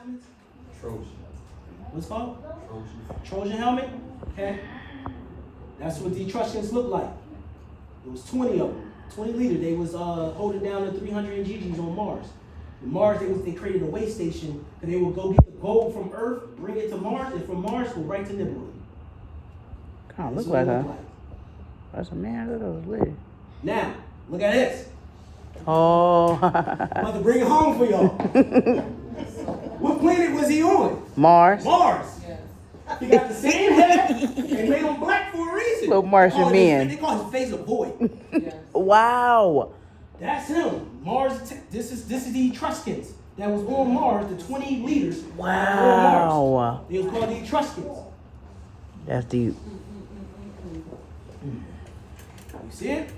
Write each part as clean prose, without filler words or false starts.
helmets? Trojan. What's it called? Trojan. Trojan helmet? Okay. That's what the Etruscans looked like. It was 20 of them. 20 leaders. They was holding down the 300 GGs on Mars. And Mars, they created a way station, and they would go get the gold from Earth, bring it to Mars, and from Mars go right to Nibiru. Kind of look like her. That's a man. Look at those lady. Now, look at this. Oh. I'm about to bring it home for y'all. What planet was he on? Mars. Mars. He got the same head and made him black for a reason. Little Martian man. They call his face a void. Wow. That's him. Mars. This is the Etruscans that was on Mars. The 20 leaders. Wow. On Mars. They was called the Etruscans. That's deep. You see it?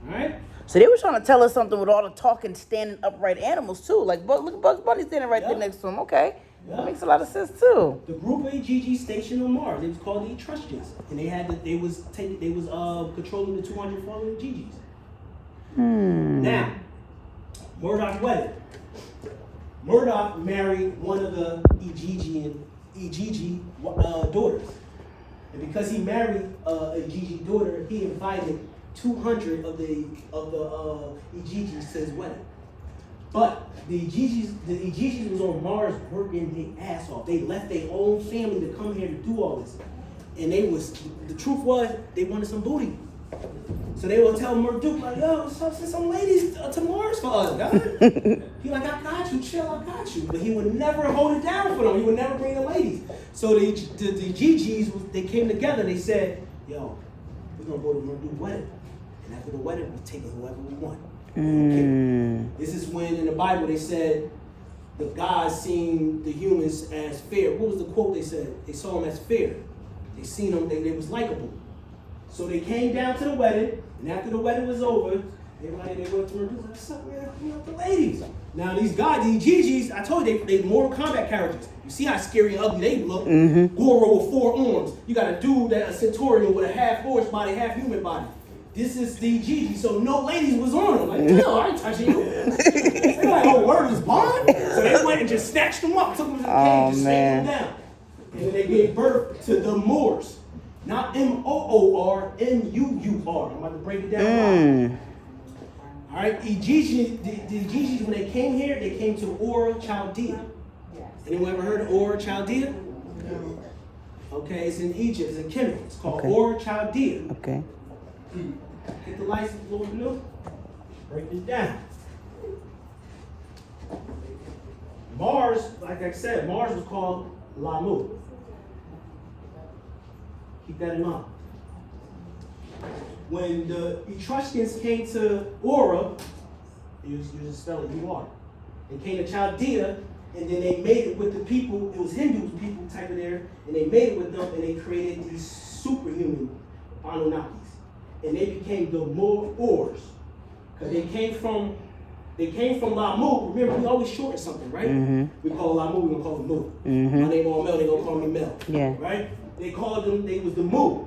All right. So they were trying to tell us something with all the talking, standing upright animals too. Like look at Bugs Bunny standing right there next to him. Okay. That makes a lot of sense too. The group AGG stationed on Mars. It was called the Etruscans, and they was controlling the 200 fallen GGs. Now, Murdoch wedding. Murdoch married one of the EGG daughters, and because he married a GG daughter, he invited 200 of the EGGs to his wedding. But the EGGs was on Mars working their ass off. They left their own family to come here to do all this. And the truth was, they wanted some booty. So they would tell Murdoch, like, yo, send some ladies to Mars for us, guys. He like, I got you, chill, I got you. But he would never hold it down for them. He would never bring the ladies. So the GGs, they came together and they said, yo, we're going to go to Murdoch's wedding. And after the wedding, we'll take whoever we want. Okay. This is when in the Bible they said the gods seen the humans as fair. What was the quote they said? They saw them as fair. They seen them, they was likable. So they came down to the wedding, and after the wedding was over, they went to Murdoch, what's up, man? Bring out the ladies. Now these guys, these GGs, I told you, they Mortal Kombat characters. You see how scary and ugly they look. Goro with 4 arms. You got a dude that a Centaurian with a half horse body, half human body. This is the GG, so no ladies was on them. Like, no, I ain't touching you. They're like, oh, word is bond? So they went and just snatched them up, took them to the cage, just snatched them down. And then they gave birth to the Moors. Not M-O-O-R, M-U-U-R. I'm about to break it down. All right, the GGs, when they came here, they came to Ur, Chaldea. Anyone ever heard of Ur, Chaldea? No. Okay, it's in Egypt, it's in Kemet. It's called Ur, Chaldea. Okay. Get the license, Lord Blue. Break this down. Mars, like I said, Mars was called Lamu. Keep that in mind. When the Etruscans came to Ura, you just spell it, U-R. They came to Chaldea, and then they made it with the people, it was Hindu people type of there, and they made it with them, and they created these superhuman Anunnakis. And they became the Moors. Because they came from Lamu. Remember, we always shorten something, right? We call Lamu, we gonna call them Mu. My name on Mel, they gonna call me Mel. Yeah. Right? They called them, they was the Mu.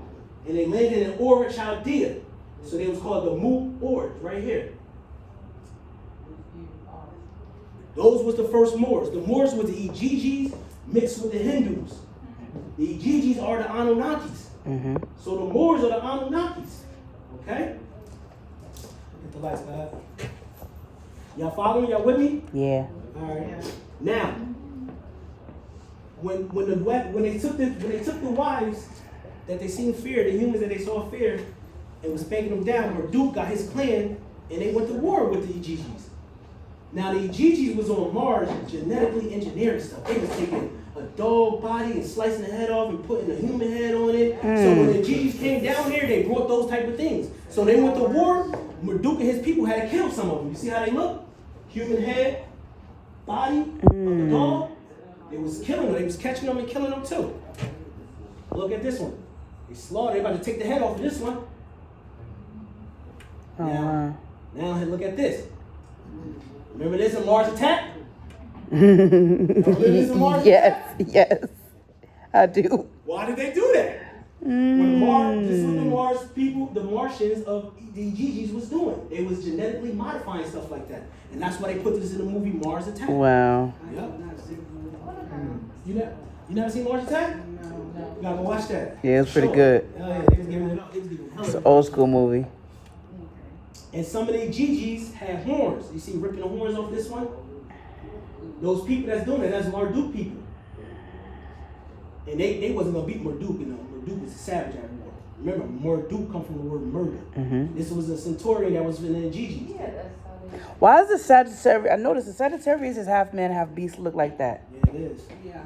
And they landed in Ur, Chaldea. So they was called the Mu-Ors, right here. Those was the first Moors. The Moors were the EGGs mixed with the Hindus. The EGGs are the Anunnakis. So the Moors are the Anunnakis. Okay? Get the lights, guys. Y'all following? Y'all with me? Yeah. All right. Now, when they took the wives that they seen fear, the humans that they saw fear, and was spanking them down, Marduk got his clan, and they went to war with the EGGs. Now the EGGs was on Mars genetically engineering stuff. They was taking a dog body and slicing the head off and putting a human head on it. So when the GGs came down here, they brought those type of things. So they went to war. Marduk and his people had to kill some of them. You see how they look? Human head, body of a dog. They was killing them. They was catching them and killing them too. Look at this one. They slaughtered. They about to take the head off of this one. Now look at this. Remember this in Mars Attack? Remember this in Mars Attack? Yes, I do. Why did they do that? This is what the Mars people, the Martians of the Gigi's was doing. They was genetically modifying stuff like that. And that's why they put this in the movie Mars Attack. Wow. Yep. You never seen Mars Attack? No. You gotta go watch that. Yeah, it's pretty good. Oh yeah, they was giving it up. They was giving It's an old school movie. And some of these Gigi's had horns. You see ripping the horns off this one? Those people that's doing it, that's Marduk people. And they wasn't gonna beat Marduk, you know. Marduk was a savage at war. Remember, Marduk come from the word murder. This was a Centaurian that was in the Gigi's. Yeah, that's how they. Why is the Sagittarius? I noticed the Sagittarius is half man, half beast. Look like that. Yeah, it is. Yeah.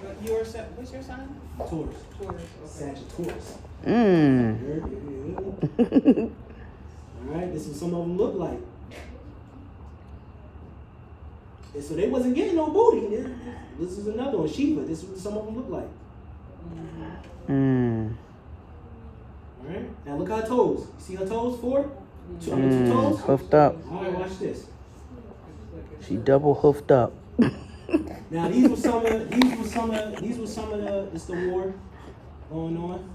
What's your sign? Taurus. Taurus. Sagittarius. Mmm. Alright, this is what some of them look like. And so they wasn't getting no booty. This is another one, Shiva. This is what some of them look like. Alright, now look at her toes. You see her toes? 4? Two toes? Hoofed up. Alright, watch this. She double hoofed up. Now these were some of the this the war going on.